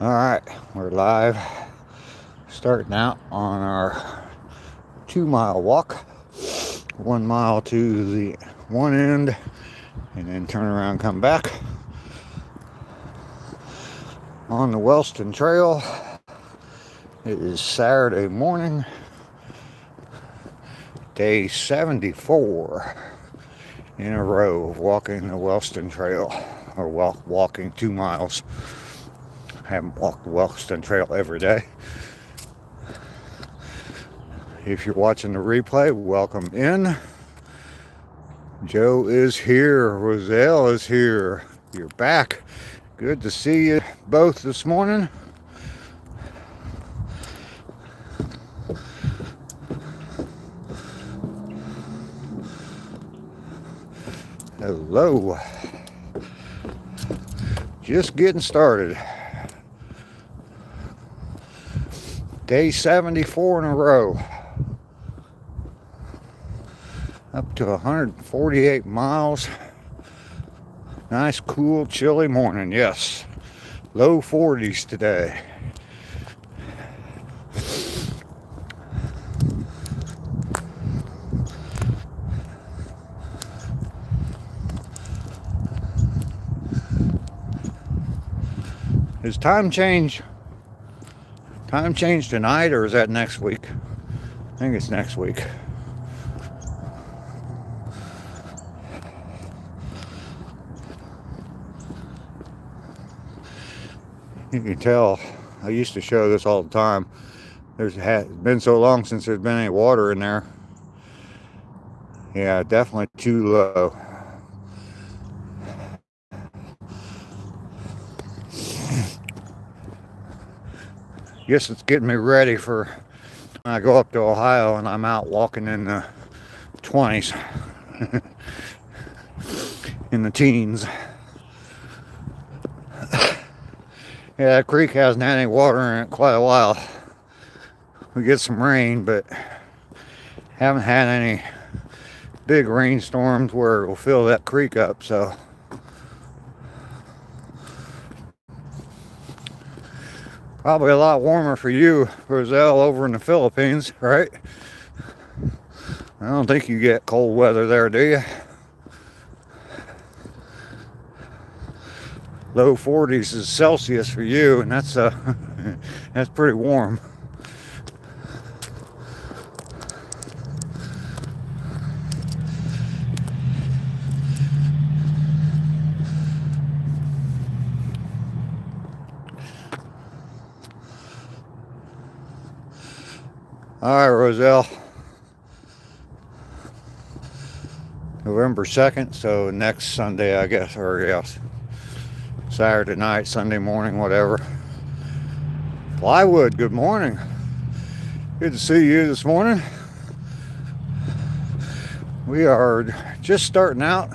All right, we're live, starting out on our 2 mile walk. 1 mile to the one end, and then turn around and come back on the Wellston Trail. It is Saturday morning, day 74 in a row of walking the Wellston Trail, or walking 2 miles. I haven't walked the Wellston Trail every day. If you're watching the replay, welcome in. Joe is here. Roselle is here. You're back. Good to see you both this morning. Hello. Just getting started. Day 74 in a row. Up to 148 miles. Nice, cool, chilly morning. Yes. Low 40s today. Is time change tonight, or is that next week? I think it's next week. You can tell, I used to show this all the time. There's been so long since there's been any water in there. Yeah, definitely too low. Guess it's getting me ready for when I go up to Ohio and I'm out walking in the 20s, in the teens. Yeah, that creek hasn't had any water in it quite a while. We get some rain, but haven't had any big rainstorms where it will fill that creek up, so probably a lot warmer for you, Roselle, over in the Philippines, right? I don't think you get cold weather there, do you? Low 40s is Celsius for you, and that's that's pretty warm. All right, Roselle. November 2nd, so next Sunday, I guess, or yes, Saturday night, Sunday morning, whatever. Plywood, good morning. Good to see you this morning. We are just starting out.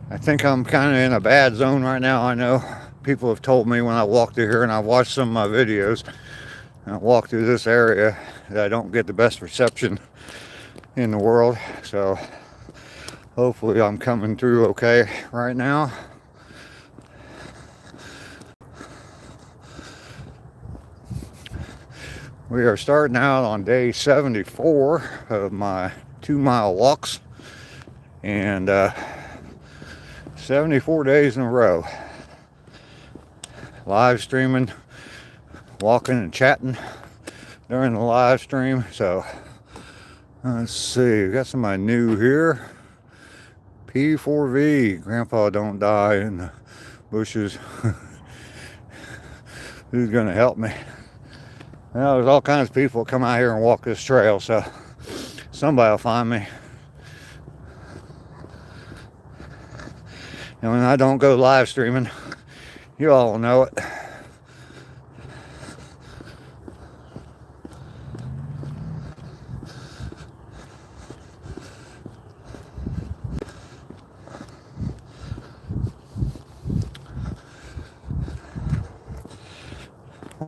I think I'm kind of in a bad zone right now. I know people have told me when I walk through here, and I watched some of my videos, and I walk through this area, that I don't get the best reception in the world. So hopefully I'm coming through okay right now. We are starting out on day 74 of my 2-mile walks, and 74 days in a row. Live streaming, walking and chatting during the live stream. So let's see, we got somebody new here. P4V, Grandpa don't die in the bushes. Who's gonna help me? Well, there's all kinds of people that come out here and walk this trail, so somebody will find me. And when I don't go live streaming, you all know it.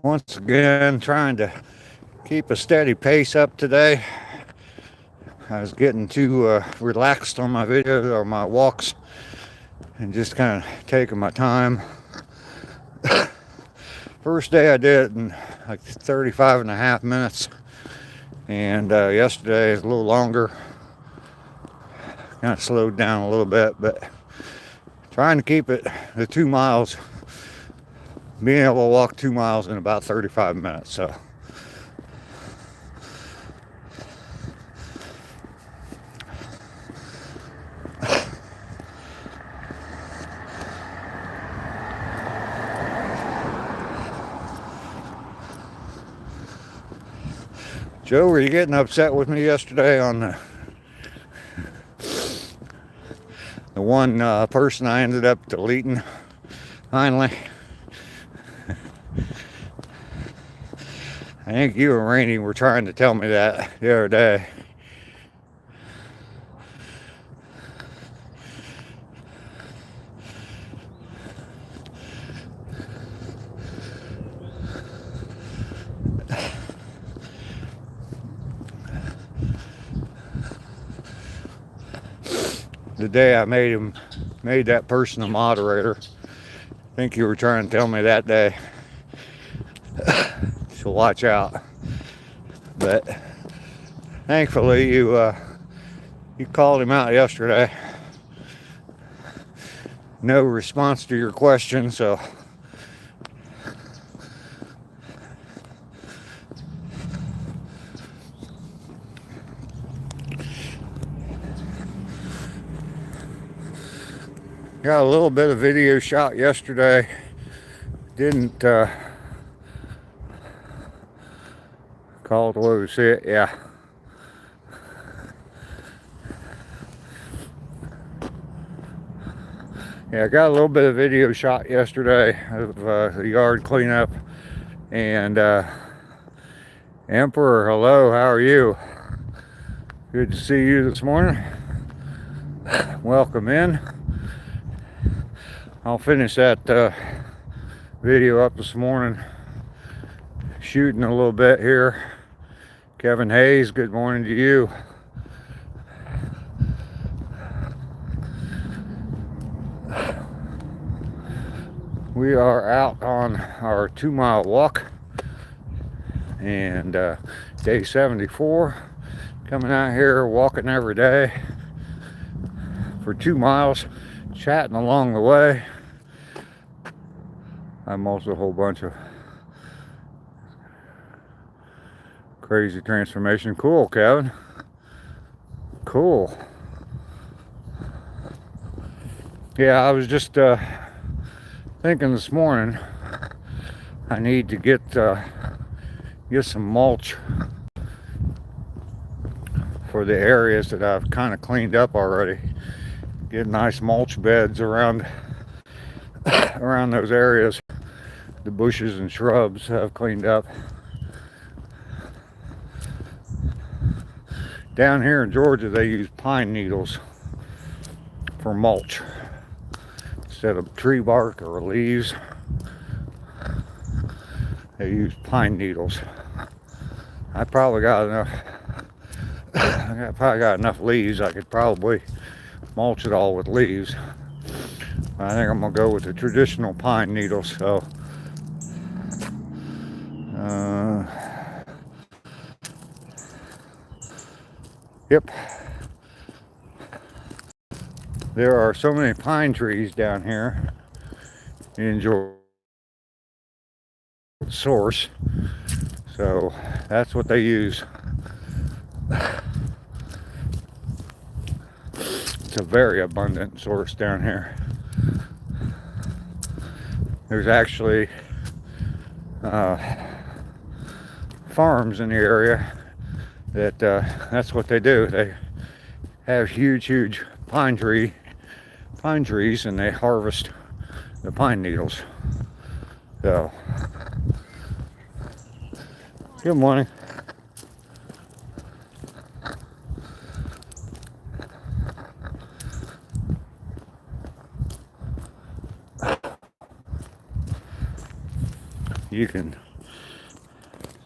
Once again, trying to keep a steady pace up today. I was getting too relaxed on my videos or my walks and just kind of taking my time. First day I did it in like 35.5 minutes, and yesterday is a little longer. Kind of slowed down a little bit, but trying to keep it the 2 miles, being able to walk 2 miles in about 35 minutes. So Joe, were you getting upset with me yesterday on the one person I ended up deleting finally? I think you and Rainey were trying to tell me that the other day. The day I made that person a moderator. I think you were trying to tell me that day. So watch out. But thankfully you called him out yesterday. No response to your question, so got a little bit of video shot yesterday. Didn't call it the way we see it. Yeah. Yeah, I got a little bit of video shot yesterday of the yard cleanup. And Emperor, hello, how are you? Good to see you this morning. Welcome in. I'll finish that video up this morning, shooting a little bit here. Kevin Hayes, good morning to you. We are out on our 2 mile walk, and day 74, coming out here walking every day for 2 miles, chatting along the way. I'm also a whole bunch of crazy transformation. Cool, Kevin. Cool. Yeah, I was just thinking this morning I need to get some mulch for the areas that I've kind of cleaned up already. Get nice mulch beds around those areas. The bushes and shrubs have cleaned up. Down here in Georgia, they use pine needles for mulch instead of tree bark or leaves. They use pine needles. I probably got enough leaves. I could probably mulch it all with leaves. I think I'm gonna go with the traditional pine needles. So yep, there are so many pine trees down here in Georgia. Source, so that's what they use. It's a very abundant source down here. There's actually farms in the area that that's what they do. They have huge pine trees, and they harvest the pine needles. So good morning. You can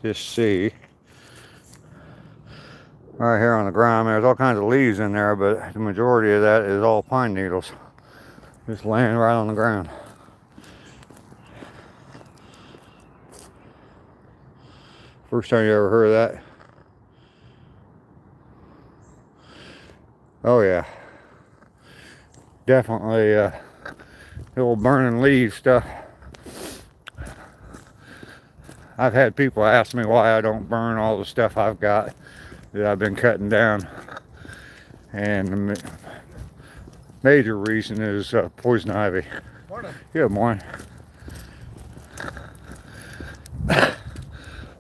just see right here on the ground, there's all kinds of leaves in there, but the majority of that is all pine needles just laying right on the ground. First time you ever heard of that? Oh yeah, definitely the old burning leaves stuff. I've had people ask me why I don't burn all the stuff I've got that I've been cutting down, and the major reason is poison ivy. Morning. Good morning.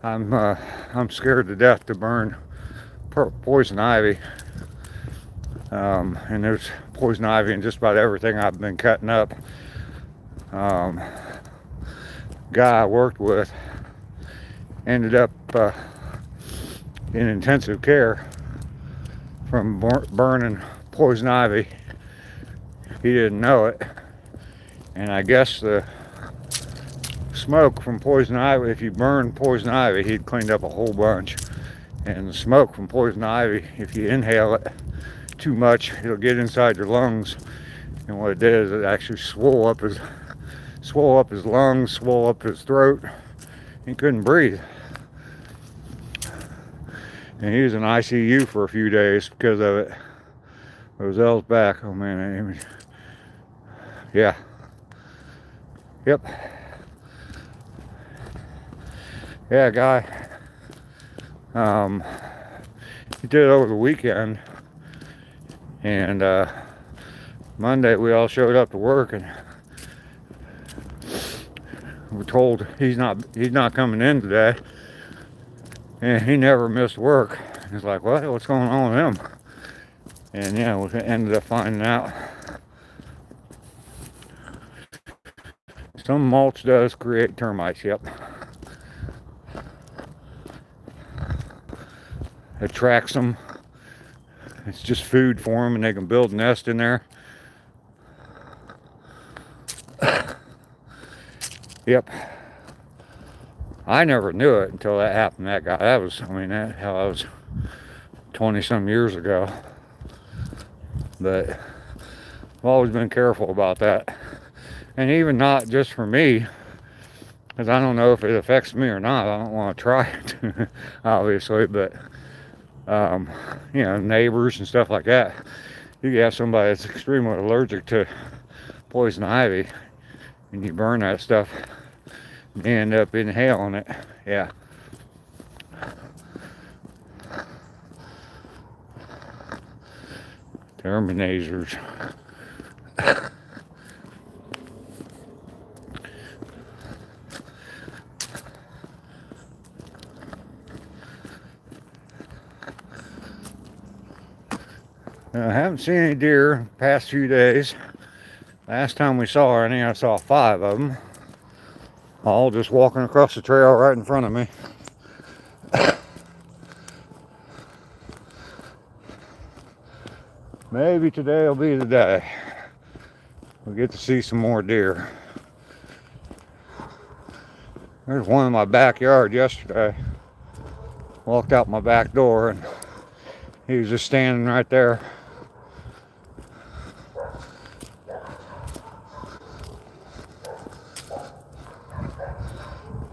I'm scared to death to burn poison ivy. And there's poison ivy in just about everything I've been cutting up. Guy I worked with ended up in intensive care from burning poison ivy. He didn't know it, and I guess the smoke from poison ivy, if you burn poison ivy, he'd cleaned up a whole bunch. And the smoke from poison ivy, if you inhale it too much, it'll get inside your lungs, and what it did is it actually swole up his lungs, swole up his throat. He couldn't breathe, and he was in ICU for a few days because of it. Roselle's back. Oh man, yeah, yep, yeah, guy. He did it over the weekend, and Monday we all showed up to work, and we're told he's not coming in today, and he never missed work. It's like, what's going on with him? And yeah, we ended up finding out some mulch does create termites. Yep, attracts them. It's just food for them, and they can build a nest in there. Yep. I never knew it until that happened to that guy. That was 20 some years ago. But I've always been careful about that. And even not just for me, because I don't know if it affects me or not. I don't want to try it, obviously, but neighbors and stuff like that. You have somebody that's extremely allergic to poison ivy, and you burn that stuff, and you end up inhaling it. Yeah. Terminators. I haven't seen any deer the past few days. Last time we saw any, I saw 5 of them, all just walking across the trail right in front of me. Maybe today will be the day we'll get to see some more deer. There's one in my backyard yesterday. Walked out my back door and he was just standing right there.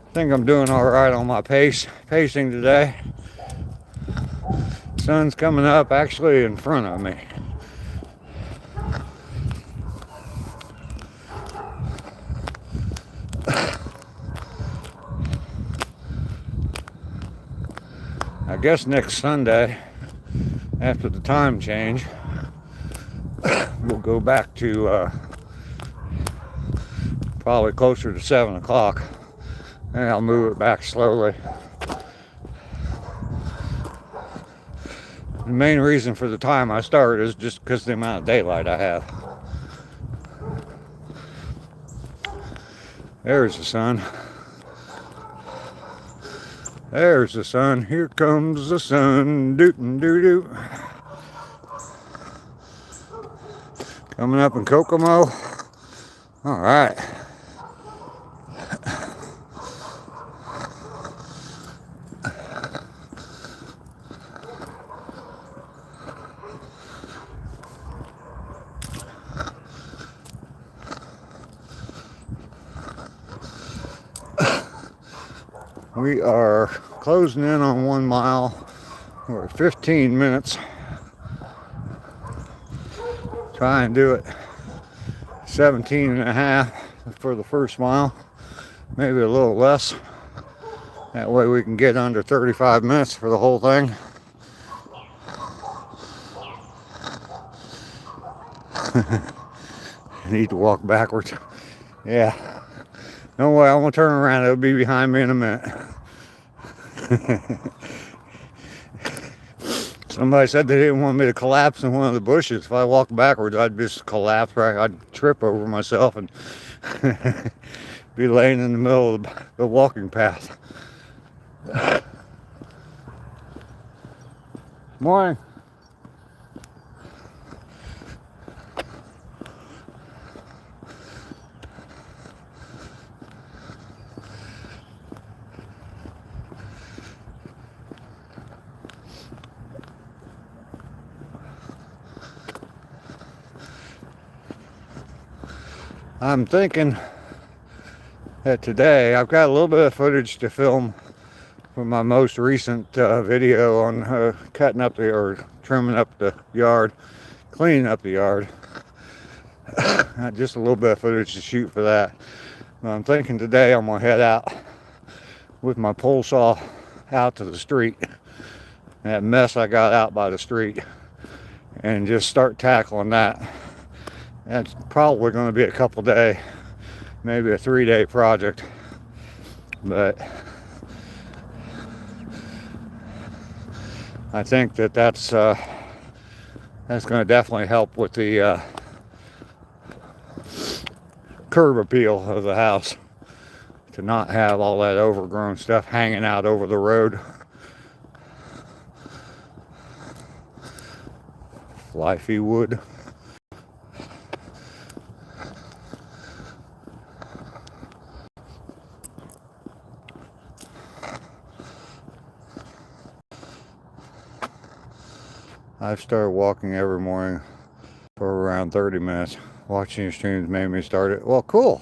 I think I'm doing all right on my pacing today. Sun's coming up actually in front of me. I guess next Sunday, after the time change, we'll go back to probably closer to 7 o'clock, and I'll move it back slowly. The main reason for the time I start is just because of the amount of daylight I have. There's the sun. There's the sun. Here comes the sun. Dootin' doo doo. Coming up in Kokomo. All right. We are closing in on 1 mile. We're at 15 minutes. Try and do it 17 and a half for the first mile, maybe a little less. That way we can get under 35 minutes for the whole thing. I need to walk backwards. Yeah. No way, I'm gonna turn around. It'll be behind me in a minute. Somebody said they didn't want me to collapse in one of the bushes. If I walked backwards, I'd just collapse, right? I'd trip over myself and be laying in the middle of the walking path. Morning. I'm thinking that today I've got a little bit of footage to film from my most recent video on cutting up or trimming up the yard, cleaning up the yard. Just a little bit of footage to shoot for that. But I'm thinking today I'm gonna head out with my pole saw out to the street, that mess I got out by the street, and just start tackling that. That's probably going to be a couple day, maybe a 3-day project, but I think that's going to definitely help with the curb appeal of the house, to not have all that overgrown stuff hanging out over the road. Lifey wood. I've started walking every morning for around 30 minutes. Watching your streams made me start it. Well, cool.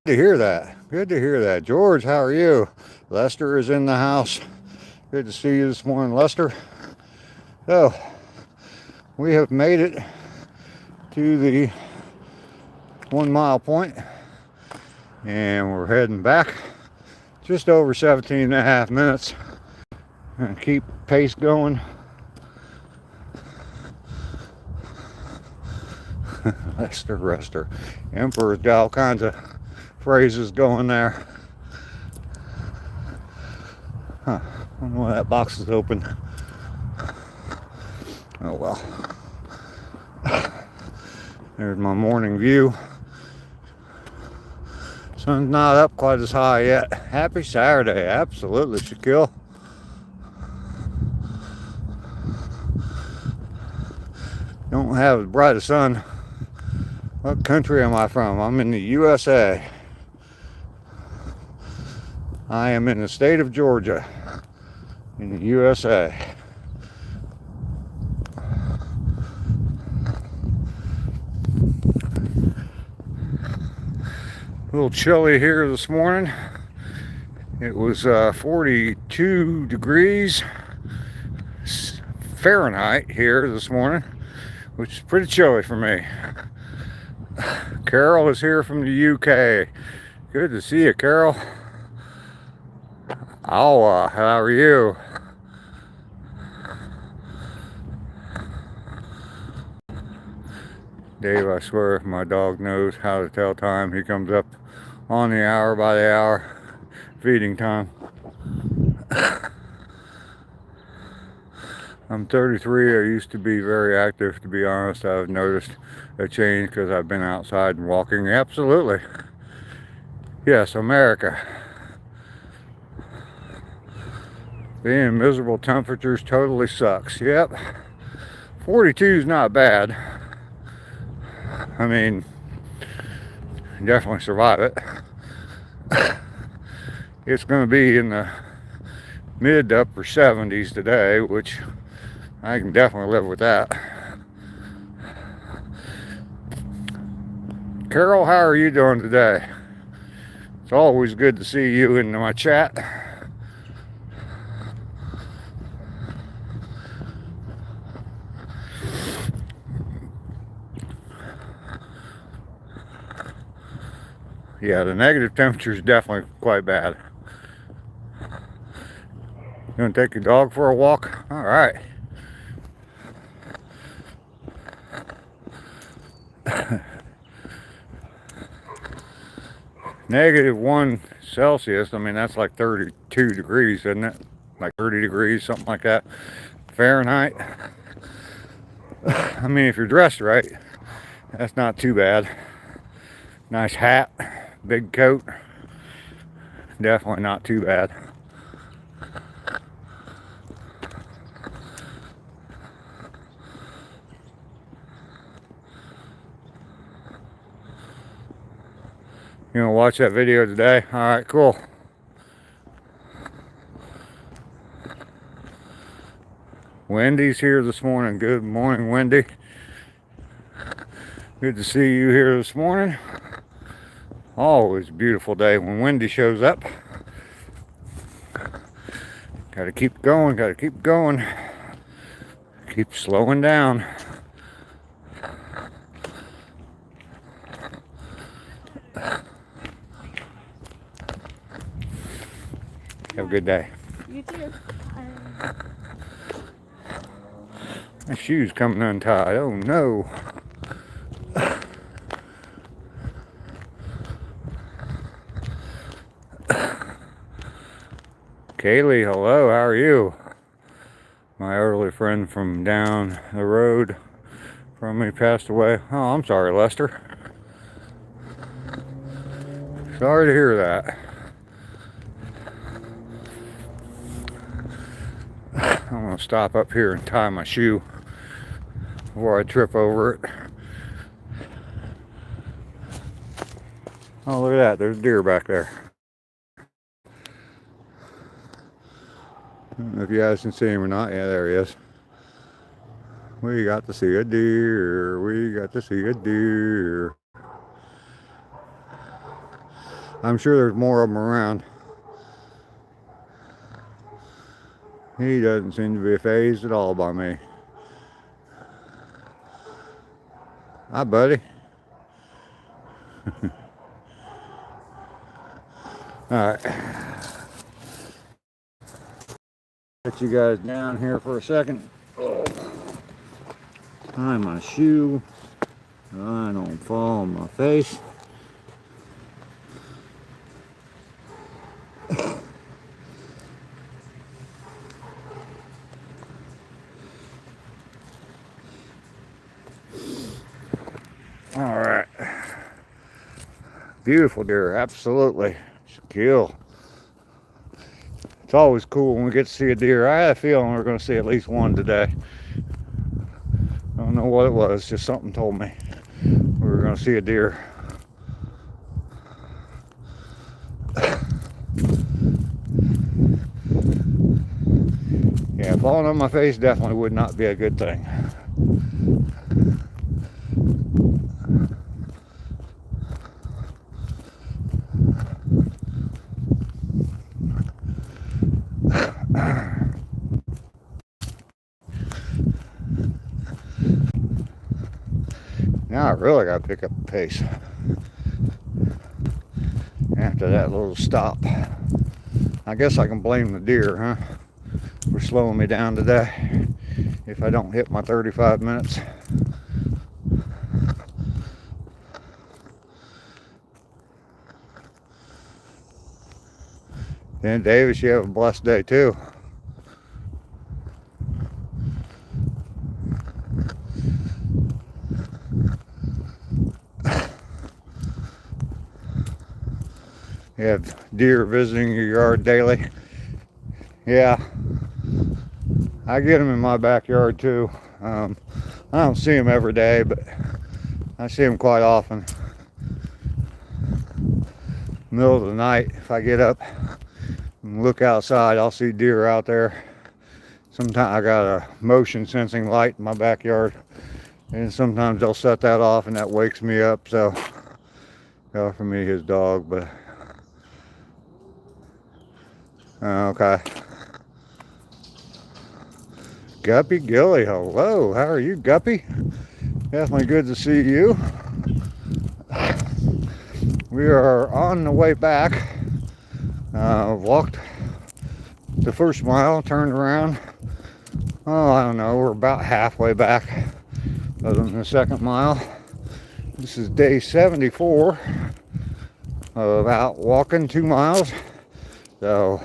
Good to hear that. Good to hear that. George, how are you? Lester is in the house. Good to see you this morning, Lester. So, we have made it to the 1 mile point, and we're heading back. Just over 17 and a half minutes. And keep pace going. Lester Rester. Emperor's got all kinds of phrases going there. Huh. I don't know why that box is open. Oh well. There's my morning view. Sun's not up quite as high yet. Happy Saturday. Absolutely, Shaquille. Don't have as bright a sun. What country am I from? I'm in the USA. I am in the state of Georgia, in the USA. A little chilly here this morning. It was 42 degrees Fahrenheit here this morning, which is pretty chilly for me. Carol is here from the UK. Good to see you, Carol. Awa, how are you? Dave, I swear, if my dog knows how to tell time, he comes up on the hour by the hour, feeding time. I'm 33. I used to be very active, to be honest. I've noticed a change because I've been outside and walking. Absolutely. Yes, America. Being in miserable temperatures totally sucks. Yep. 42 is not bad. I mean, definitely survive it. It's going to be in the mid to upper 70s today, which I can definitely live with that. Carol, how are you doing today? It's always good to see you in my chat. Yeah, the negative temperature is definitely quite bad. You gonna take your dog for a walk? All right. -1 Celsius, I mean, that's like 32 degrees, isn't it? Like 30 degrees, something like that. Fahrenheit. I mean, if you're dressed right, that's not too bad. Nice hat, big coat. Definitely not too bad. You gonna watch that video today? All right, cool. Wendy's here this morning. Good morning, Wendy. Good to see you here this morning. Always a beautiful day when Wendy shows up. Gotta keep going, gotta keep going. Keep slowing down. Have a good day. You too. My shoe's coming untied. Oh no. Kaylee, hello, how are you? My early friend from down the road from me passed away. Oh, I'm sorry, Lester. Sorry to hear that. I'm gonna stop up here and tie my shoe before I trip over it. Oh, look at that, there's a deer back there. I don't know if you guys can see him or not. Yeah, there he is. We got to see a deer. We got to see a deer. I'm sure there's more of them around. He doesn't seem to be fazed at all by me. Hi, buddy. Alright. Get you guys down here for a second. Tie my shoe so I don't fall on my face. All right. Beautiful deer, absolutely. It's a kill. It's always cool when we get to see a deer. I had a feeling we were going to see at least one today. I don't know what it was, just something told me we were going to see a deer. Yeah, falling on my face definitely would not be a good thing. Now I really got to pick up the pace after that little stop. I guess I can blame the deer, huh, for slowing me down today if I don't hit my 35 minutes. Then Davis, you have a blessed day too. You have deer visiting your yard daily. Yeah, I get them in my backyard too. I don't see them every day, but I see them quite often. Middle of the night, if I get up and look outside, I'll see deer out there. Sometimes I got a motion sensing light in my backyard, and sometimes they'll set that off and that wakes me up. So, for me, his dog, but Okay. Guppy Gilly, hello. How are you, Guppy? Definitely good to see you. We are on the way back. Walked the first mile, turned around. Oh, I don't know, we're about halfway back other than the second mile. This is day 74 of out walking 2 miles. So,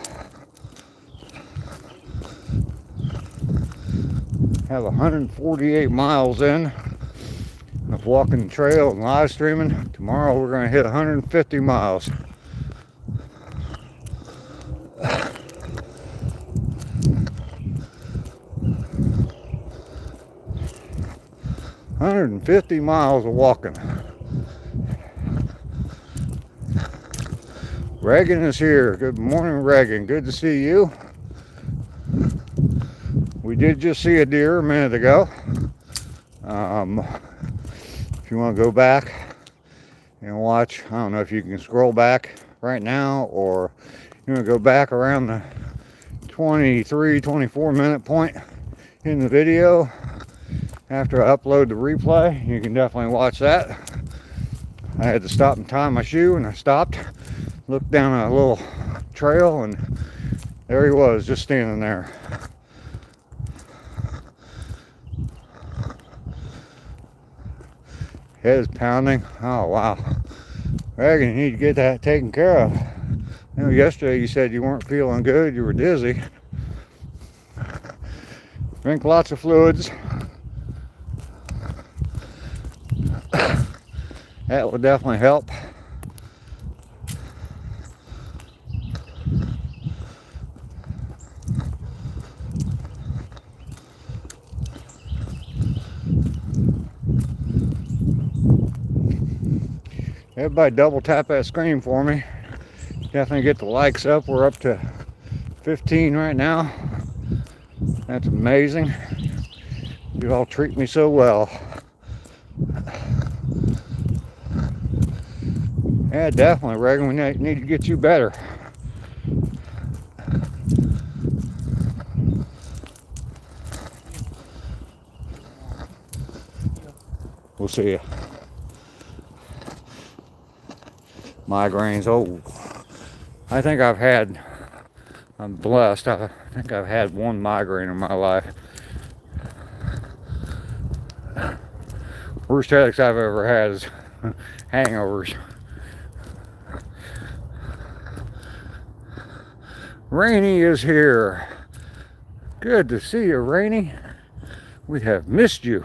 have 148 miles in of walking the trail and live streaming. Tomorrow we're going to hit 150 miles. $150 miles of walking. Reagan is here. Good morning, Reagan. Good to see you. We did just see a deer a minute ago. If you want to go back and watch, I don't know if you can scroll back right now, or you want to go back around the 24 minute point in the video after I upload the replay. You can definitely watch that. I had to stop and tie my shoe, and I stopped, looked down a little trail, and there he was, just standing there. Head is pounding. Oh wow. Reagan, you need to get that taken care of. You know, yesterday you said you weren't feeling good, you were dizzy. Drink lots of fluids. That will definitely help. Everybody double tap that screen for me. Definitely get the likes up. We're up to 15 right now. That's amazing. You all treat me so well. Yeah, definitely, Reagan. We need to get you better. We'll see you. Migraines. Oh, I'm blessed. I think I've had one migraine in my life. Worst headaches I've ever had is hangovers. Rainy is here. Good to see you, Rainy. We have missed you.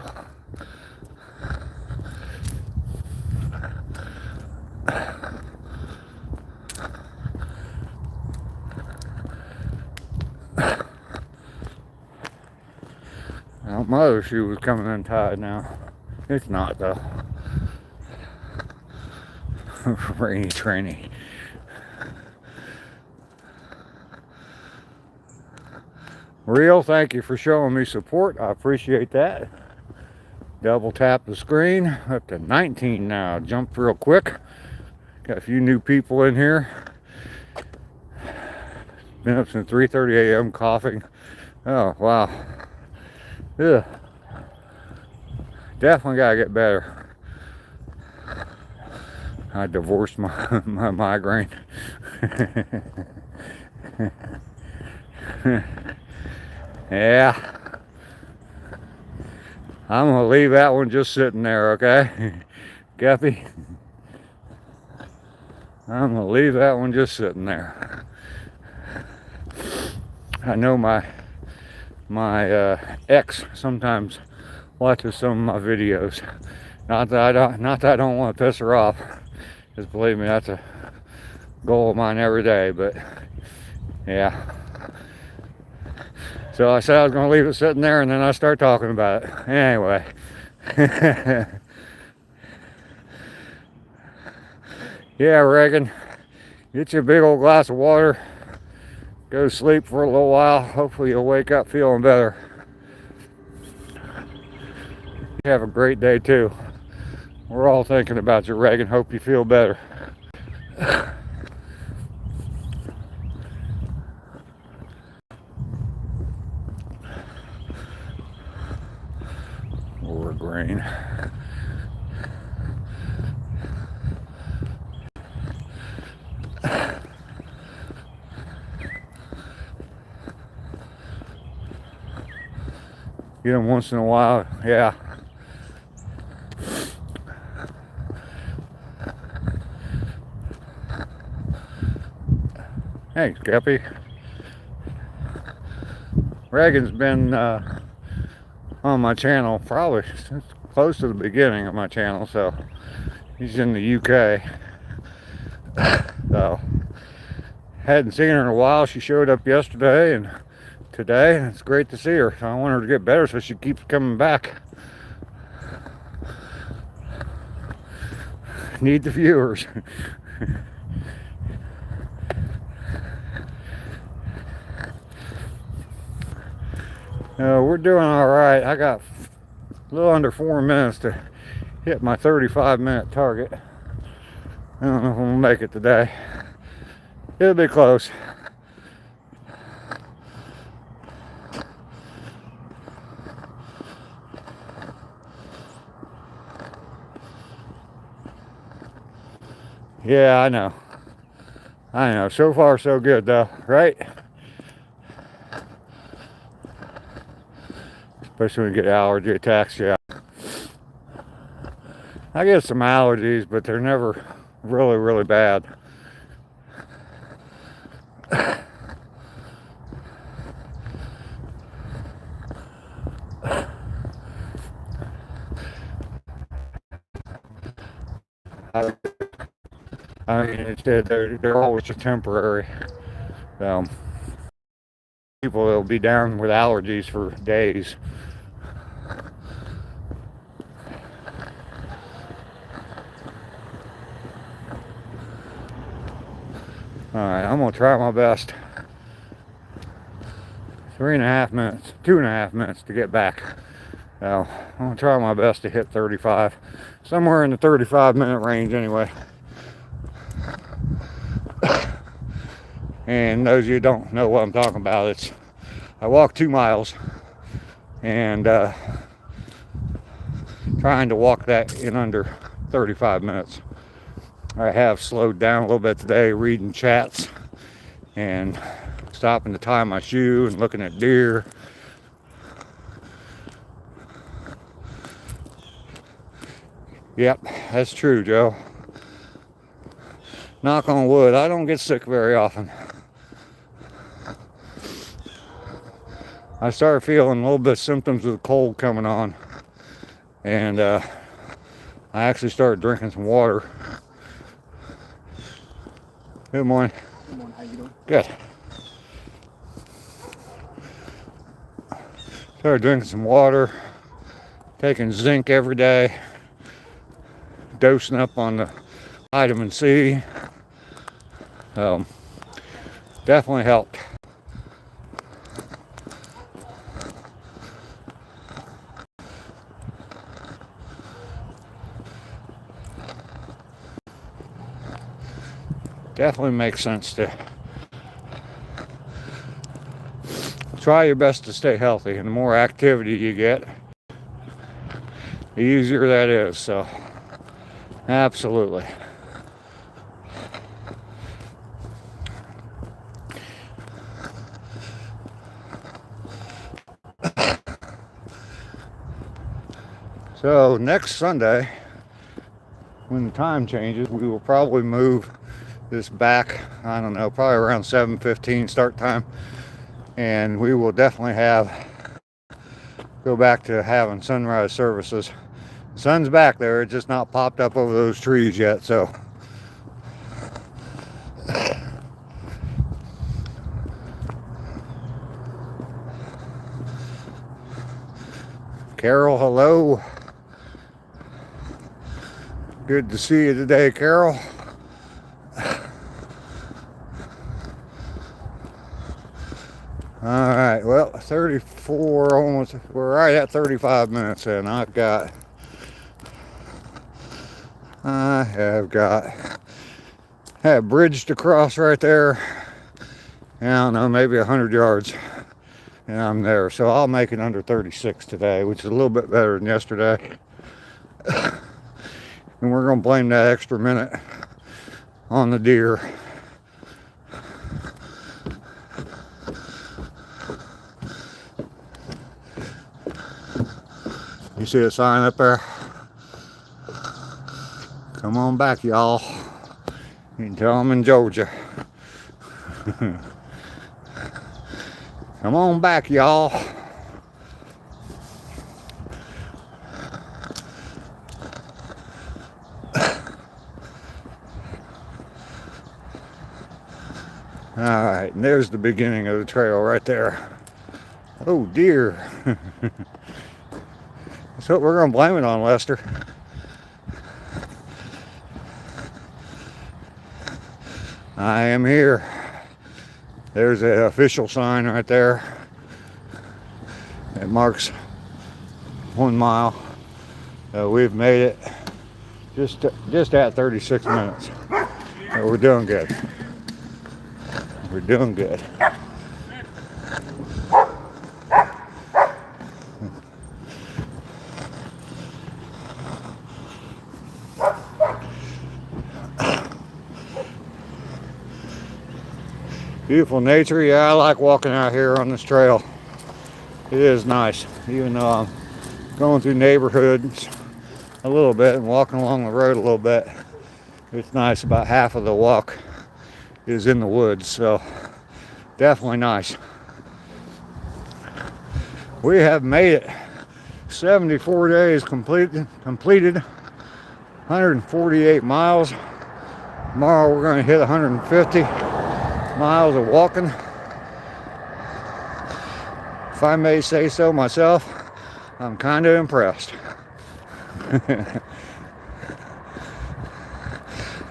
Well, my other shoe was coming untied now. It's not though. Rainy trainy. Real, thank you for showing me support. I appreciate that. Double tap the screen. Up to 19 now. Jumped real quick. Got a few new people in here. Been up since 3:30 a.m. coughing. Oh, wow. Yeah. Definitely gotta get better. I divorced my migraine. Yeah. I'm gonna leave that one just sitting there, okay? Guppy. I'm gonna leave that one just sitting there. I know my ex sometimes watches some of my videos. Not that I don't want to piss her off. Just believe me, that's a goal of mine every day. But yeah. So I said I was going to leave it sitting there, and then I start talking about it. Anyway. Yeah, Reagan. Get you a big old glass of water. Go to sleep for a little while. Hopefully you'll wake up feeling better. Have a great day too. We're all thinking about you, Reagan. Hope you feel better. grain. Get them once in a while, yeah. Thanks, Guppy. Reagan's been on my channel probably since close to the beginning of my channel, so he's in the UK. So hadn't seen her in a while. She showed up yesterday and today, and it's great to see her. I want her to get better so she keeps coming back. Need the viewers. We're doing all right. I got a little under 4 minutes to hit my 35-minute target. I don't know if I'm gonna make it today. It'll be close. Yeah, I know. I know. So far, so good, though, right? Especially when you get allergy attacks, yeah. I get some allergies, but they're never really, really bad. I mean, they're always just temporary. People will be down with allergies for days. Alright, I'm gonna try my best. 3.5 minutes, 2.5 minutes to get back. So I'm gonna try my best to hit 35. Somewhere in the 35-minute range anyway. And those of you who don't know what I'm talking about, I walk 2 miles and trying to walk that in under 35 minutes. I have slowed down a little bit today reading chats and stopping to tie my shoe and looking at deer. Yep, that's true, Joe. Knock on wood, I don't get sick very often. I started feeling a little bit of symptoms of the cold coming on, and I actually started drinking some water. Good morning. Good morning, how you doing? Good. Started drinking some water, taking zinc every day, dosing up on the vitamin C. Definitely helped. Definitely makes sense to try your best to stay healthy, and the more activity you get, the easier that is. So absolutely. So next Sunday, when the time changes, we will probably move this back, I don't know, probably around 7:15 start time, and we will definitely go back to having sunrise services. The sun's back there, it's just not popped up over those trees yet. So Carol, hello. Good to see you today, Carol. All right, well, 34, almost, we're right at 35 minutes, and I have bridge to cross right there. I don't know, maybe 100 yards. and I'm there. So I'll make it under 36 today, which is a little bit better than yesterday. And we're going to blame that extra minute on the deer. You see a sign up there? Come on back, y'all. You can tell them in Georgia. Come on back, y'all. Alright, and there's the beginning of the trail right there. Oh dear. That's what we're going to blame it on, Lester. I am here. There's an official sign right there. It marks 1 mile. We've made it just at 36 minutes. So we're doing good. We're doing good. Beautiful nature. Yeah, I like walking out here on this trail. It is nice, even though I'm going through neighborhoods a little bit and walking along the road a little bit. It's nice. About half of the walk is in the woods, so definitely nice. We have made it. 74 days completed 148 miles. Tomorrow we're going to hit 150 miles of walking. If I may say so myself, I'm kind of impressed.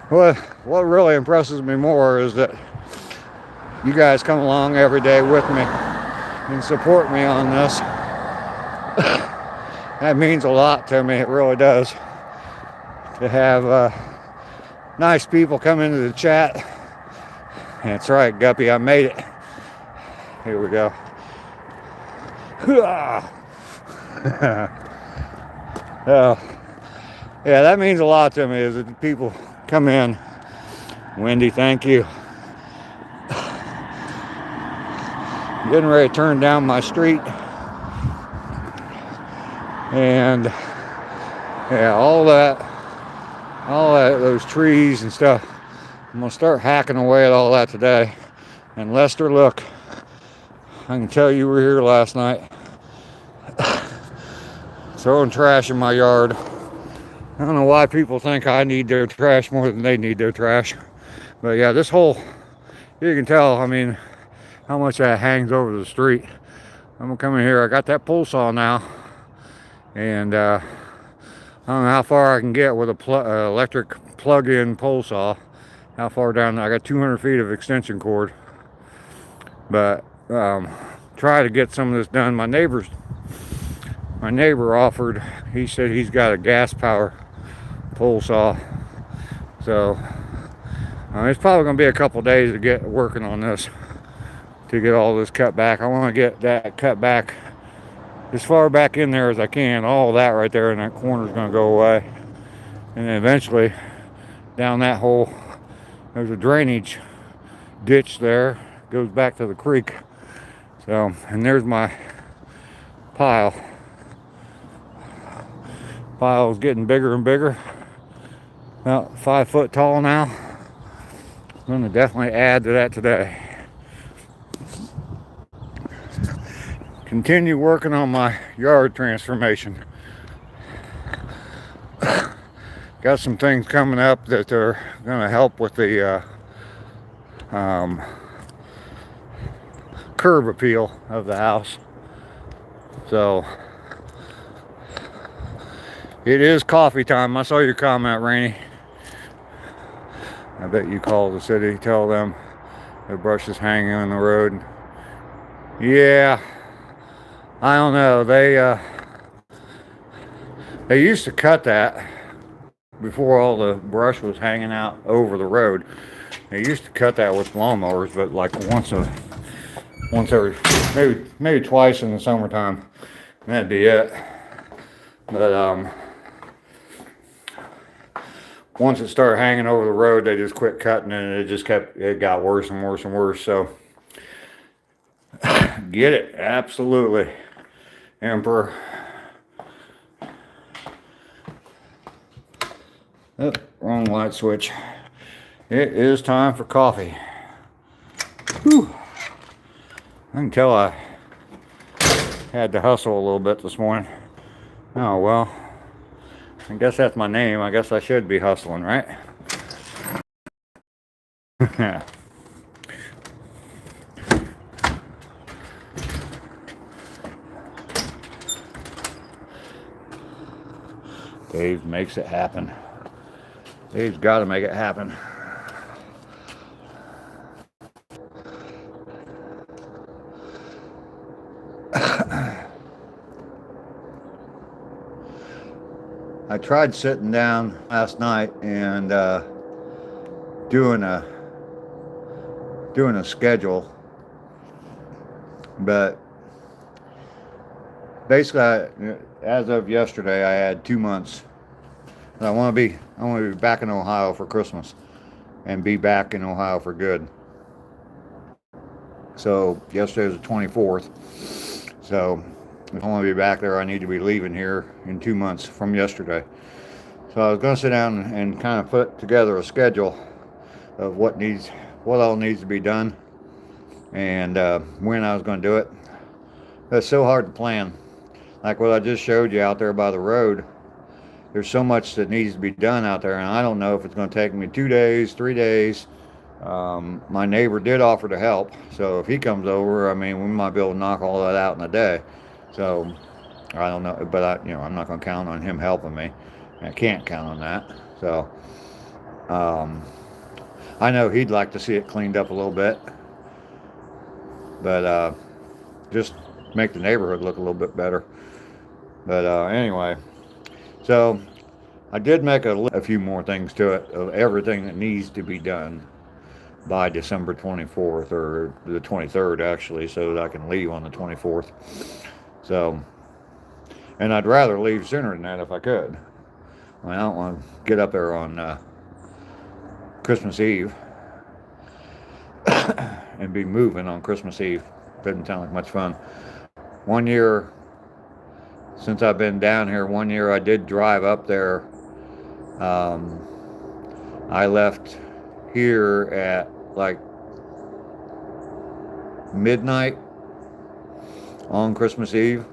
What really impresses me more is that you guys come along every day with me and support me on this. That means a lot to me. It really does. To have nice people come into the chat. That's right, Guppy, I made it. Here we go. Yeah, that means a lot to me, is that people come in. Wendy, thank you. Getting ready to turn down my street. And yeah, all that, those trees and stuff. I'm gonna start hacking away at all that today. And Lester, look, I can tell you were here last night. Throwing trash in my yard. I don't know why people think I need their trash more than they need their trash. But yeah, this whole, you can tell, I mean, how much that hangs over the street. I'm gonna come in here. I got that pole saw now. And I don't know how far I can get with a electric plug-in pole saw. How far down? I got 200 feet of extension cord. But try to get some of this done. My neighbor offered, he said he's got a gas power pole saw. So it's probably going to be a couple days to get working on this, to get all this cut back. I want to get that cut back as far back in there as I can. All that right there in that corner is going to go away. And then eventually down that hole, there's a drainage ditch there, goes back to the creek. So, and there's my pile. Pile is getting bigger and bigger. About 5 foot tall now. I'm going to definitely add to that today. Continue working on my yard transformation. Got some things coming up that are going to help with the curb appeal of the house. So it is coffee time. I saw your comment, Rainey. I bet you call the city, tell them the brush is hanging on the road. Yeah, I don't know. They used to cut that before all the brush was hanging out over the road. They used to cut that with lawnmowers, but like once every, maybe twice in the summertime. And that'd be it. But once it started hanging over the road, they just quit cutting, and it got worse and worse and worse. So get it, absolutely, Emperor. Oh, wrong light switch. It is time for coffee. Whew. I can tell I had to hustle a little bit this morning. Oh well, I guess that's my name. I guess I should be hustling, right? Dave makes it happen. Dave's got to make it happen. I tried sitting down last night and doing a schedule, but basically, as of yesterday, I had 2 months. I want to be back in Ohio for Christmas, and be back in Ohio for good. So yesterday was the 24th. So if I want to be back there, I need to be leaving here in 2 months from yesterday. So I was going to sit down and kind of put together a schedule of what all needs to be done, and when I was going to do it. It's so hard to plan. Like what I just showed you out there by the road, there's so much that needs to be done out there, and I don't know if it's going to take me 2 days, 3 days. My neighbor did offer to help, so if he comes over, I mean, we might be able to knock all that out in a day. So I don't know, but I'm not going to count on him helping me. I can't count on that. So I know he'd like to see it cleaned up a little bit, but just make the neighborhood look a little bit better. But anyway, so I did make a few more things to it of everything that needs to be done by December 24th, or the 23rd actually, so that I can leave on the 24th. So, and I'd rather leave sooner than that if I could. I don't want to get up there on Christmas Eve and be moving on Christmas Eve. Doesn't sound like much fun. One year, since I've been down here, one year I did drive up there. I left here at like midnight on Christmas Eve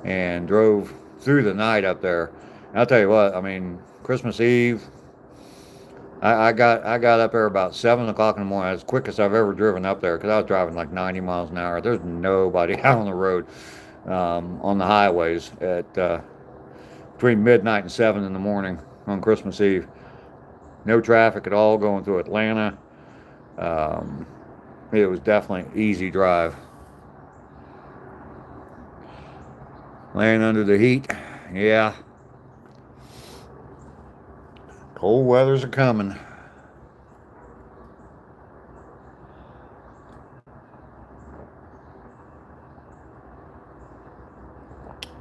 and drove through the night up there. And I'll tell you what, I mean, Christmas Eve, I got up there about 7 o'clock in the morning, as quick as I've ever driven up there, because I was driving like 90 miles an hour. There's nobody out on the road, on the highways at between midnight and 7 in the morning on Christmas Eve. No traffic at all going through Atlanta. It was definitely an easy drive. Laying under the heat, yeah. Cold weathers are coming.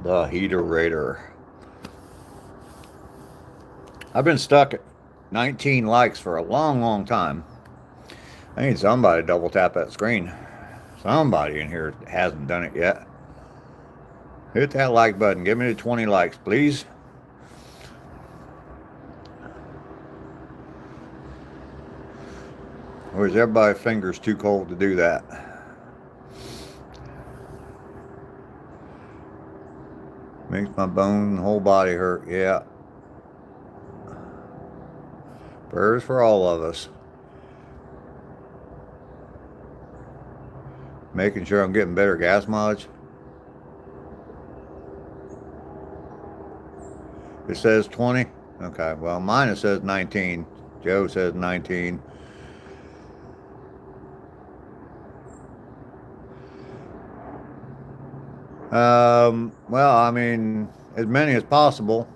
The heater raider. I've been stuck at 19 likes for a long time. I need somebody to double tap that screen. Somebody in here hasn't done it yet. Hit that like button. Give me the 20 likes, please. Or is everybody's fingers too cold to do that? Makes my bone and whole body hurt. Yeah. Prayers for all of us. Making sure I'm getting better gas mileage. It says 20. Okay, well, mine it says 19. Joe says 19. Well, I mean, as many as possible.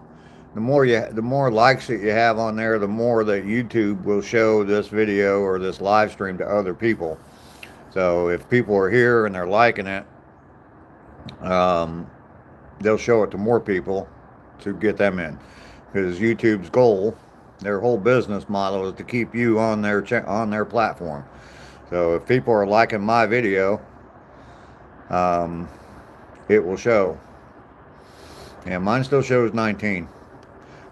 The more likes that you have on there, the more that YouTube will show this video or this live stream to other people. So if people are here and they're liking it, um, they'll show it to more people to get them in. Because YouTube's goal, their whole business model is to keep you on their platform. So if people are liking my video, um, it will show. And mine still shows 19.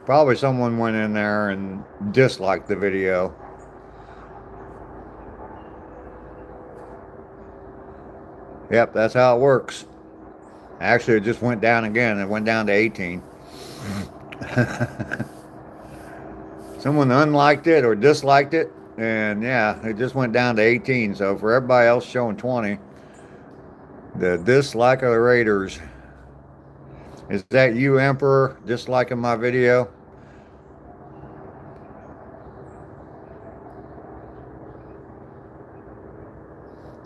Probably someone went in there and disliked the video. Yep, that's how it works. Actually, it just went down again. It went down to 18. Someone unliked it or disliked it, and yeah, it just went down to 18. So for everybody else showing 20, the dislike of the Raiders. Is that you, Emperor, disliking my video?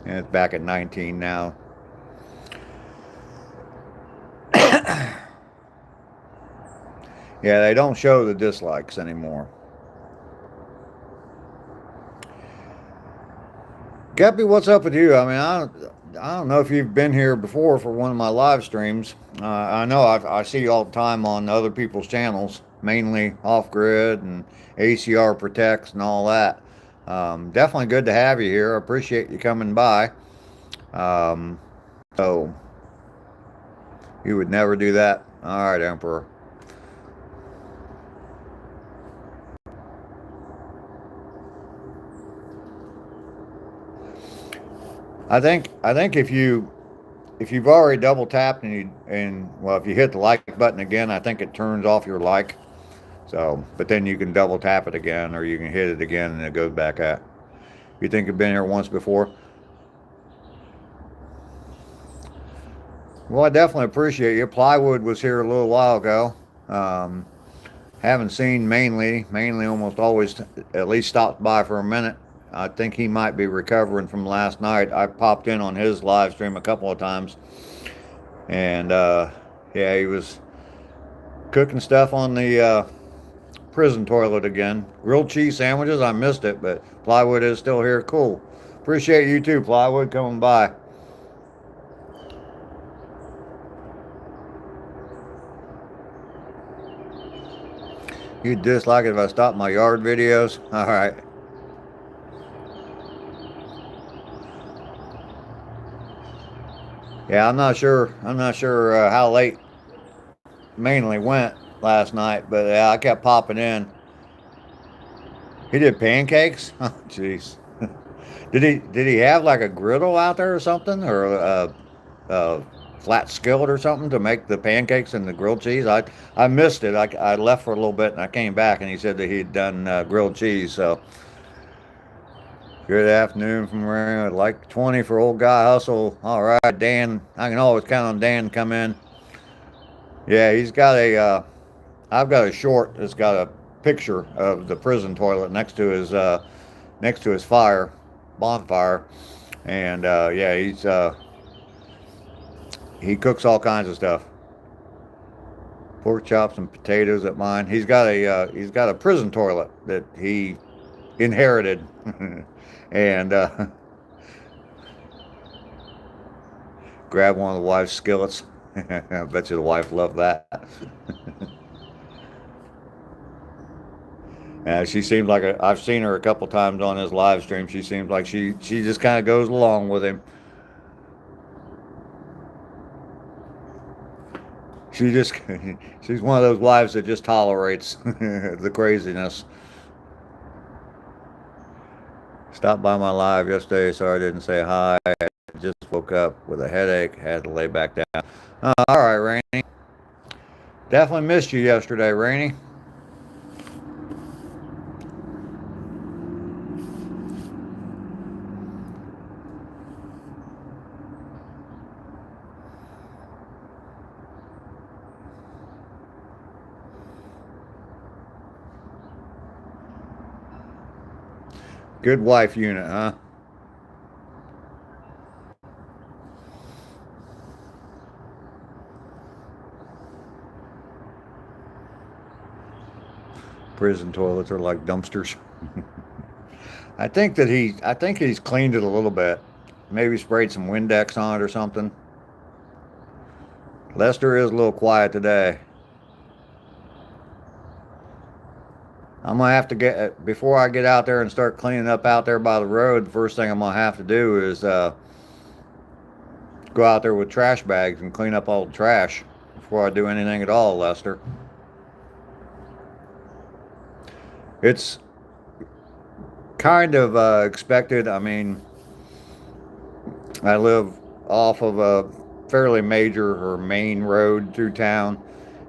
And it's back at 19 now. Yeah, they don't show the dislikes anymore. Guppy, what's up with you? I mean, I don't know if you've been here before for one of my live streams. I know I see you all the time on other people's channels, mainly Off Grid and ACR Protects and all that. Definitely good to have you here. I appreciate you coming by. So, you would never do that. All right, Emperor. I think if you've already double tapped and well, if you hit the like button again, I think it turns off your like. So, but then you can double tap it again, or you can hit it again, and it goes back out. You think you've been here once before? Well, I definitely appreciate you. Plywood was here a little while ago. Um, haven't seen mainly almost always at least stopped by for a minute. I think he might be recovering from last night. I popped in on his live stream a couple of times, and yeah, he was cooking stuff on the prison toilet again. Grilled cheese sandwiches. I missed it, but Plywood is still here. Cool. Appreciate you too, Plywood, coming by. You dislike it if I stop my yard videos? All right. Yeah, I'm not sure. I'm not sure how late mainly went last night, but yeah, I kept popping in. He did pancakes. Oh, jeez. Did he have like a griddle out there or something, or a flat skillet or something to make the pancakes and the grilled cheese? I missed it. I left for a little bit and I came back and he said that he'd done grilled cheese. So good afternoon from around like 20 for old guy hustle. All right, Dan. I can always count on Dan to come in. Yeah, he's got a. I've got a short that's got a picture of the prison toilet next to his bonfire, and yeah, he cooks all kinds of stuff. Pork chops and potatoes at mine. He's got a prison toilet that he inherited, and grab one of the wife's skillets. I bet you the wife loved that. She seems like I've seen her a couple times on his live stream. She seems like she just kind of goes along with him. She's one of those wives that just tolerates the craziness. Stopped by my live yesterday. Sorry I didn't say hi. I just woke up with a headache. Had to lay back down. All right, Rainey. Definitely missed you yesterday, Rainey. Good wife unit, huh? Prison toilets are like dumpsters. I think he's cleaned it a little bit, maybe sprayed some Windex on it or something. Lester is a little quiet today. I'm going to have to get, before I get out there and start cleaning up out there by the road, the first thing I'm going to have to do is go out there with trash bags and clean up all the trash before I do anything at all, Lester. It's kind of expected. I mean, I live off of a fairly major or main road through town,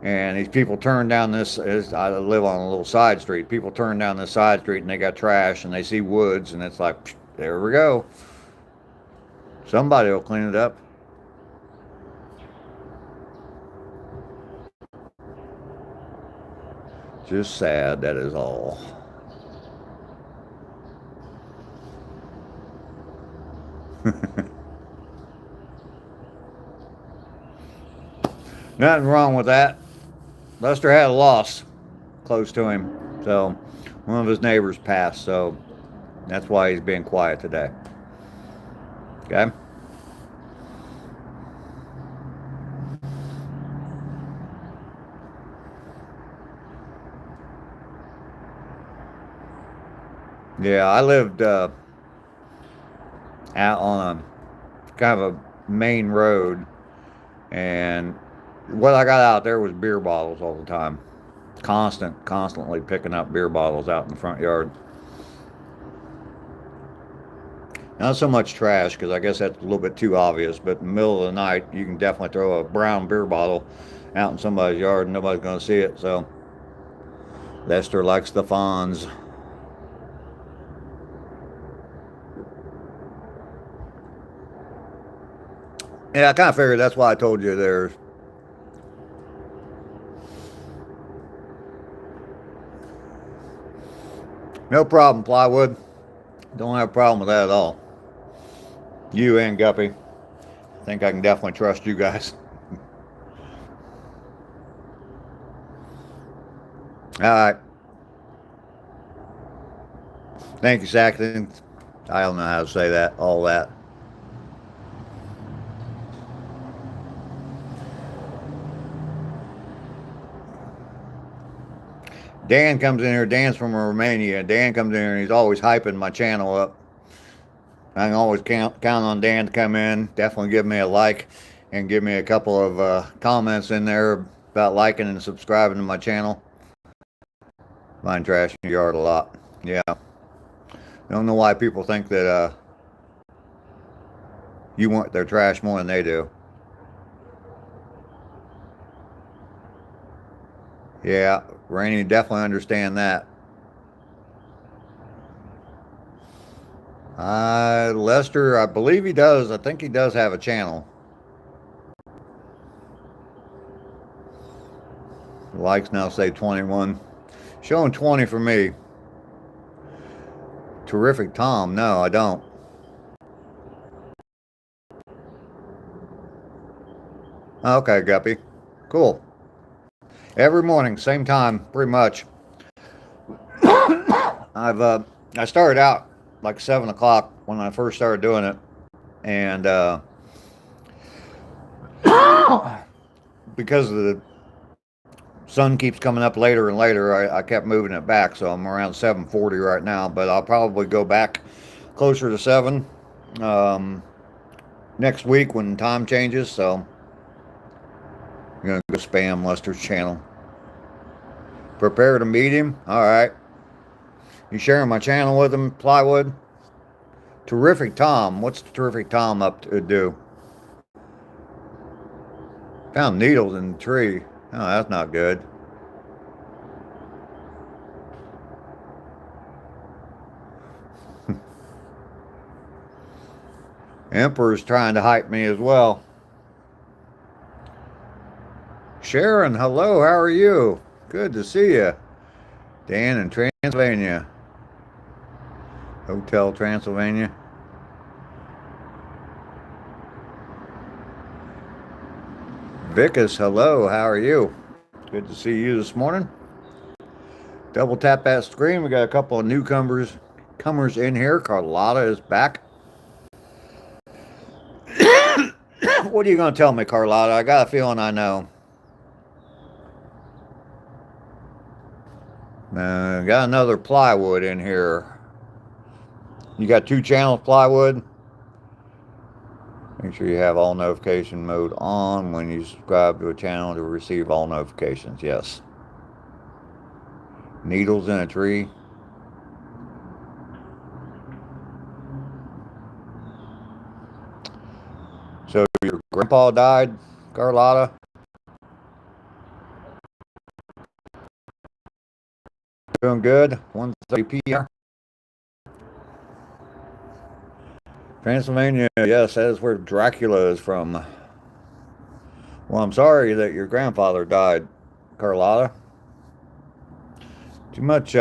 and these people turn down this, I live on a little side street. People turn down this side street and they got trash and they see woods, and it's like, there we go. Somebody will clean it up. Just sad, that is all. Nothing wrong with that. Lester had a loss close to him, so one of his neighbors passed, so that's why he's being quiet today. Okay? Yeah, I lived out on a kind of a main road, and what I got out there was beer bottles all the time. Constantly picking up beer bottles out in the front yard. Not so much trash, because I guess that's a little bit too obvious, but in the middle of the night, you can definitely throw a brown beer bottle out in somebody's yard and nobody's going to see it, so Lester likes the Fonz. Yeah, I kind of figured that's why I told you there's no problem, Plywood. Don't have a problem with that at all. You and Guppy. I think I can definitely trust you guys. Alright. Thank you, Saxon. I don't know how to say that, all that. Dan comes in here. Dan's from Romania. Dan comes in here and he's always hyping my channel up. I can always count on Dan to come in. Definitely give me a like and give me a couple of comments in there about liking and subscribing to my channel. Find trash in your yard a lot. Yeah. Don't know why people think that you want their trash more than they do. Yeah, Rainey, definitely understand that. Lester, I believe he does. I think he does have a channel. The likes now say 21. Showing 20 for me. Terrific Tom. No, I don't. Okay, Guppy. Cool. Every morning, same time, pretty much. I started out like 7 o'clock when I first started doing it, and because of the sun keeps coming up later and later, I kept moving it back, so I'm around 7:40 right now, but I'll probably go back closer to 7 next week when time changes, so I'm going to go spam Lester's channel. Prepare to meet him? Alright. You sharing my channel with him, Plywood? Terrific Tom. What's Terrific Tom up to do? Found needles in the tree. Oh, that's not good. Emperor's trying to hype me as well. Sharon, hello, how are you? Good to see you. Dan in Transylvania. Hotel Transylvania. Vicus, hello, how are you? Good to see you this morning. Double tap that screen. We got a couple of newcomers in here. Carlotta is back. What are you going to tell me, Carlotta? I got a feeling I know. Got another plywood in here. You got 2 channels plywood. Make sure you have all notification mode on when you subscribe to a channel to receive all notifications. Yes. Needles in a tree. So your grandpa died, Carlotta? Doing good? 1:30 p.m. Pennsylvania, yes, that is where Dracula is from. Well, I'm sorry that your grandfather died, Carlotta. Too much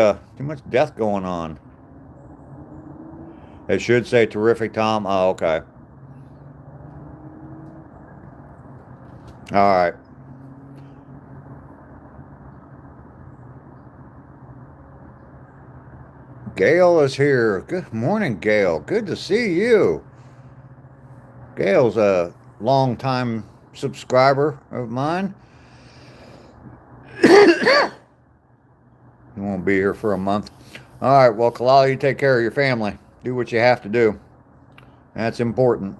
death going on. It should say terrific Tom. Oh, okay. All right. Gail is here. Good morning, Gail. Good to see you. Gail's a long-time subscriber of mine. You won't be here for a month. All right, well, Kalala, you take care of your family. Do what you have to do. That's important.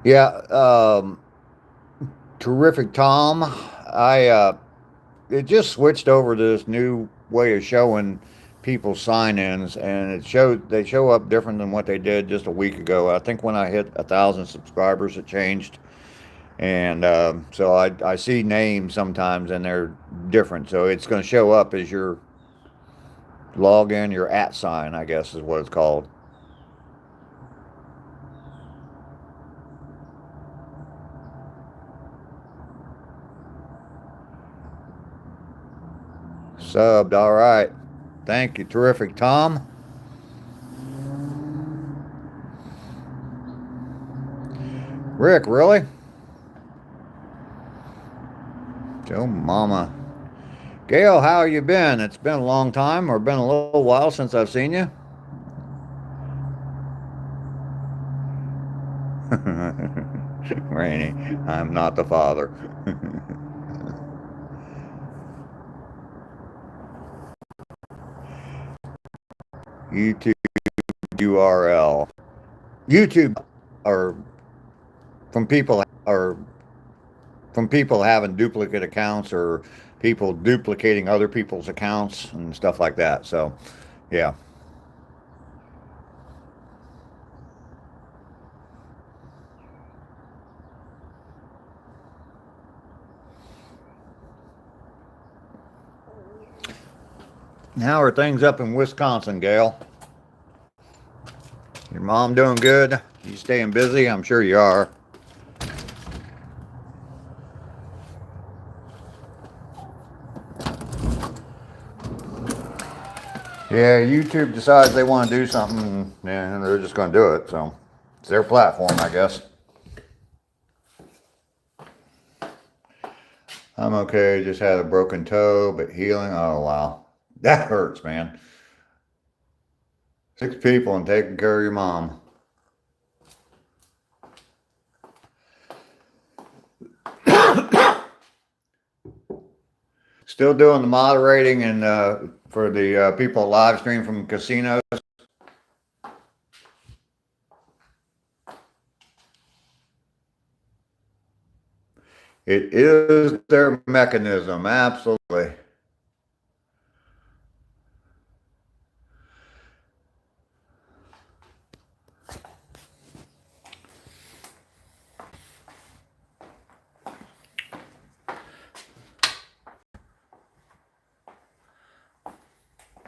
Yeah, terrific, Tom. It just switched over to this new way of showing people sign-ins, and they show up different than what they did just a week ago. I think when I hit 1,000 subscribers, it changed. And so I see names sometimes and they're different. So it's going to show up as your login, your @ sign, I guess is what it's called. Subbed, all right. Thank you, terrific, Tom. Rick, really? Joe Mama. Gail, how you been? It's been a long time or been a little while since I've seen you. Rainy, I'm not the father. YouTube URL. YouTube or from people having duplicate accounts or people duplicating other people's accounts and stuff like that. So, yeah. How are things up in Wisconsin, Gail? Your mom doing good? You staying busy? I'm sure you are. Yeah, YouTube decides they want to do something, and they're just going to do it. So it's their platform, I guess. I'm okay. Just had a broken toe, but healing. Oh, wow. That hurts, man. 6 people and taking care of your mom. Still doing the moderating and for the people live stream from casinos. It is their mechanism, absolutely.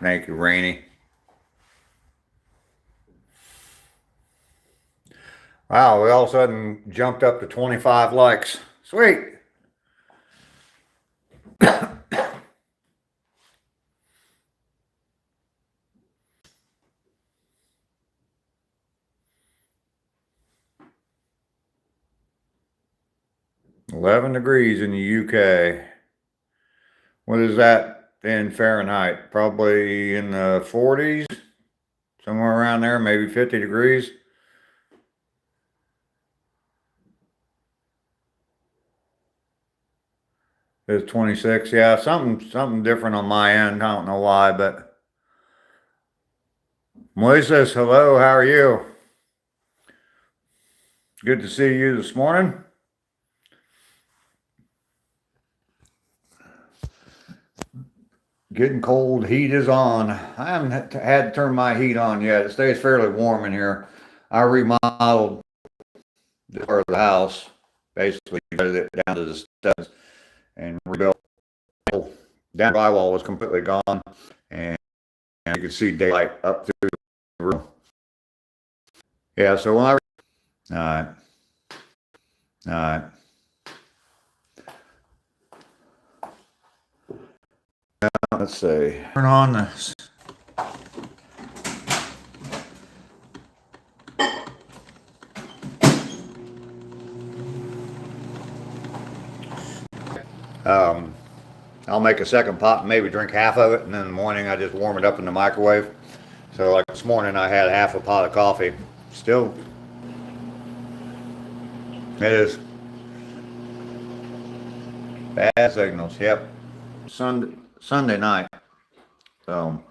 Thank you, Rainey. Wow, we all of a sudden jumped up to 25 likes. Sweet. 11 degrees in the UK. What is that in Fahrenheit? Probably in the 40s, somewhere around there, maybe 50 degrees. It's 26. Yeah, something different on my end. I don't know why, but Moises, hello, how are you? Good to see you this morning. Getting cold, heat is on. I haven't had to turn my heat on yet. It stays fairly warm in here. I remodeled the part of the house, basically cut it down to the studs and rebuilt. Down drywall was completely gone, and you could see daylight up through the room. Yeah, so when all right, all right. Let's see. Turn on this. I'll make a second pot and maybe drink half of it, and then in the morning I just warm it up in the microwave. So like this morning I had half a pot of coffee. Still, it is. Bad signals, yep. Sunday night. So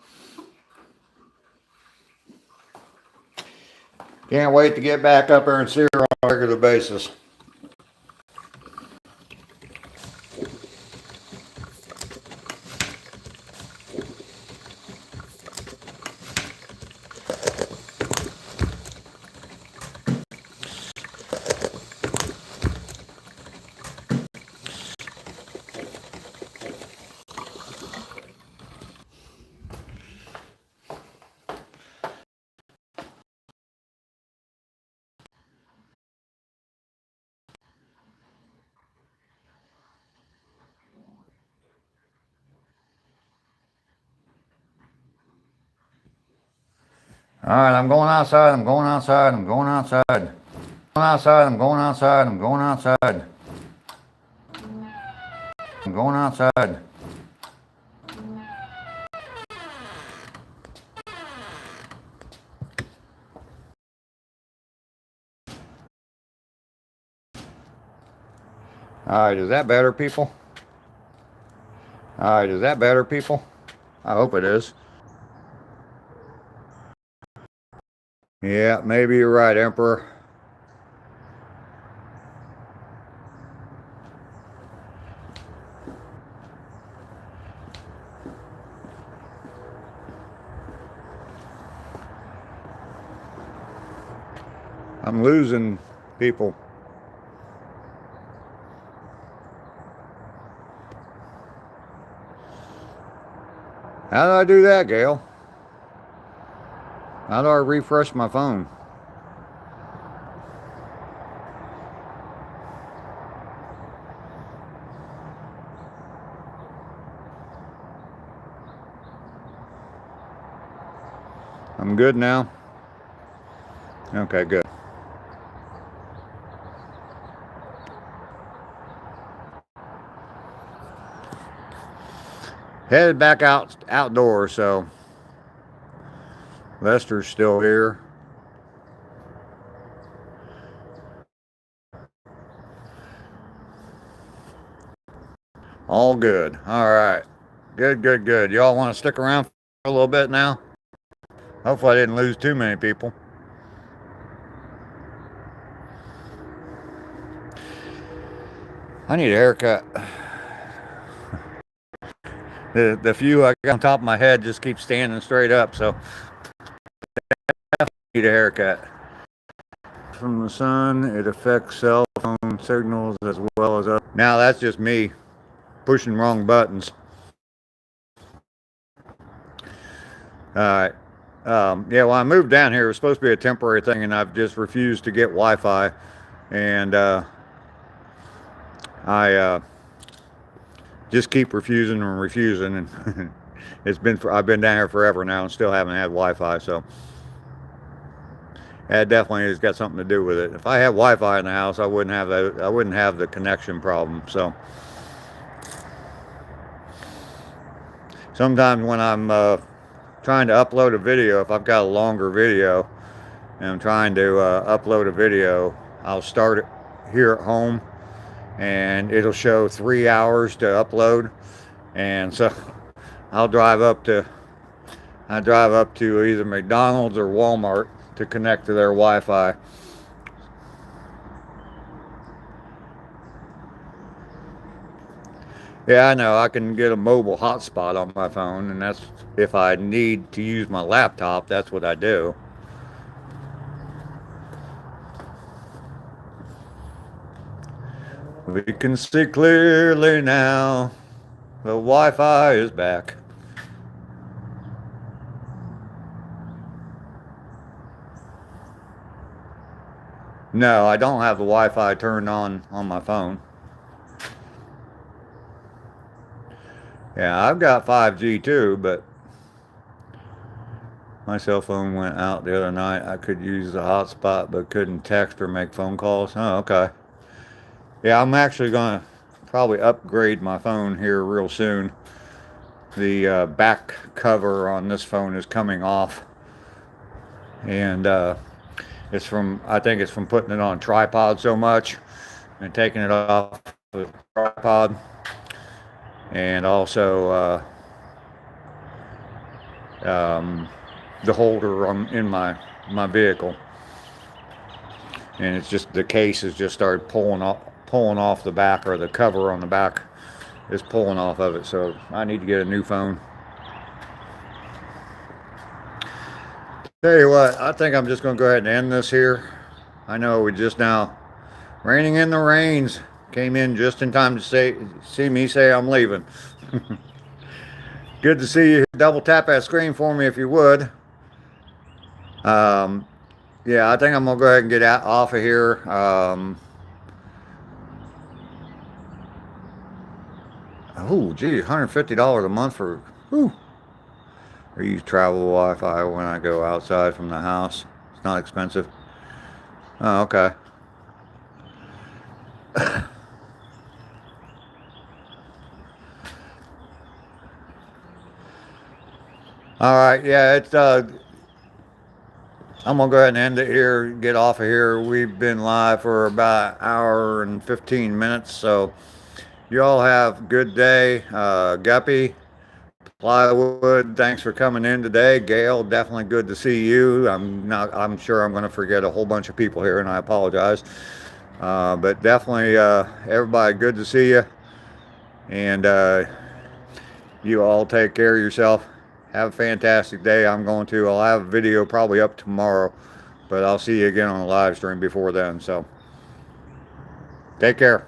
can't wait to get back up there and see her on a regular basis. All right, I'm going outside. I'm going outside. I'm going outside. I'm going outside. I'm going outside. I'm going outside. I'm going outside. All right, is that better, people? All right, is that better, people? I hope it is. Yeah, maybe you're right, Emperor. I'm losing people. How do I do that, Gail? How do I refresh my phone? I'm good now. Okay, good. Headed back outdoors, so Lester's still here. All good. All right. Good, good, good. Y'all want to stick around for a little bit now? Hopefully I didn't lose too many people. I need a haircut. The few I got on top of my head just keep standing straight up, so I need a haircut. From the sun, it affects cell phone signals as well as other. Now that's just me pushing wrong buttons. All right. Yeah, well, I moved down here. It was supposed to be a temporary thing, and I've just refused to get Wi-Fi. And I just keep refusing and refusing. And I've been down here forever now and still haven't had Wi-Fi. So that definitely has got something to do with it. If I had Wi-Fi in the house, I wouldn't have the connection problem. So sometimes when I'm trying to upload a video, if I've got a longer video and I'm trying to upload a video, I'll start it here at home and it'll show 3 hours to upload. And so I'll drive up to either McDonald's or Walmart to connect to their Wi-Fi. Yeah, I know. I can get a mobile hotspot on my phone, and that's if I need to use my laptop, that's what I do. We can see clearly now. The Wi-Fi is back. No, I don't have the Wi-Fi turned on my phone. Yeah, I've got 5G too, but my cell phone went out the other night. I could use the hotspot, but couldn't text or make phone calls. Oh, okay. Yeah, I'm actually going to probably upgrade my phone here real soon. The back cover on this phone is coming off. And it's from, I think it's from putting it on a tripod so much and taking it off the tripod. And also the holder in my vehicle. And it's just, the case has just started pulling off the back, or the cover on the back is pulling off of it. So I need to get a new phone. Tell you what, I think I'm just going to go ahead and end this here. I know we just now, raining in the rains, came in just in time to see me say I'm leaving. Good to see you. Double tap that screen for me if you would. Yeah, I think I'm going to go ahead and get off of here. Oh, gee, $150 a month for, whew. I use travel Wi-Fi when I go outside from the house. It's not expensive. Oh, okay. All right, yeah, it's I'm gonna go ahead and end it here, get off of here. We've been live for about an hour and 15 minutes, so you all have a good day. Guppy, Plywood, thanks for coming in today. Gail, definitely good to see you. I'm sure I'm going to forget a whole bunch of people here, and I apologize. But definitely, everybody, good to see you. And you all take care of yourself. Have a fantastic day. I'll have a video probably up tomorrow, but I'll see you again on the live stream before then. So take care.